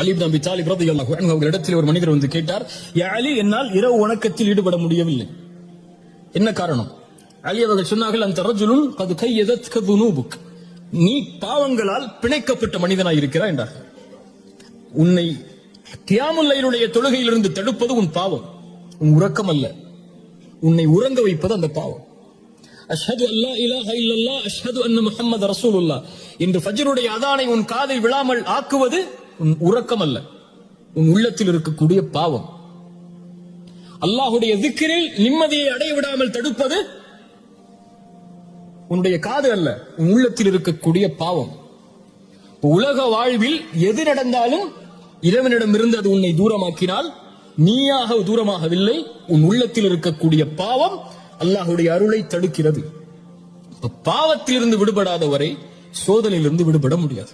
அலி இப்னு அபீ தாலிப் ரலியல்லாஹு அன்ஹு அவர்களிடத்தில் ஒரு மனிதர் வந்து கேட்டார், யா அலி, என்னால் இரவு வணக்கத்தில் ஈடுபட முடியவில்லை, என்ன காரணம்? அலி அவர்கள் சொன்னார்கள், அந்த ரஜுலுன் கது கையதத்க துனூபுக், நீ பாவங்களால் பிணைக்கப்பட்ட மனிதனாய் இருக்கிறாய் என்றார். உன்னை கியாமுல் லைலுடைய தொழுகையிலிருந்து தடுப்பது உன் பாவம், உன் உறக்கம் அல்ல. உன்னை உறங்க வைப்பது அந்த பாவம். அஷ்ஹது அல்லா இலாஹ இல்லல்லாஹ் அஷ்ஹது அன்ன முஹம்மது ரசூலுல்லாஹ் என்று ஃபஜ்ருடைய அதானை உன் காதில் விழாமல் ஆக்குவது உன் உறக்கம் அல்ல, உன் உள்ளத்தில் இருக்கக்கூடிய பாவம். அல்லாஹ்வுடைய திக்ரில் நிம்மதியை அடைய விடாமல் தடுப்பது உன்னுடைய காது அல்ல, உன் உள்ளத்தில் இருக்கக்கூடிய பாவம். உலக வாழ்வில் எது நடந்தாலும் இறைவனிடம் இருந்து அது உன்னை தூரமாக்கினால் நீயாக தூரமாகவில்லை, உன் உள்ளத்தில் இருக்கக்கூடிய பாவம் அல்லாஹ்வுடைய அருளை தடுக்கிறது. பாவத்திலிருந்து விடுபடாத வரை சோதனையிலிருந்து விடுபட முடியாது.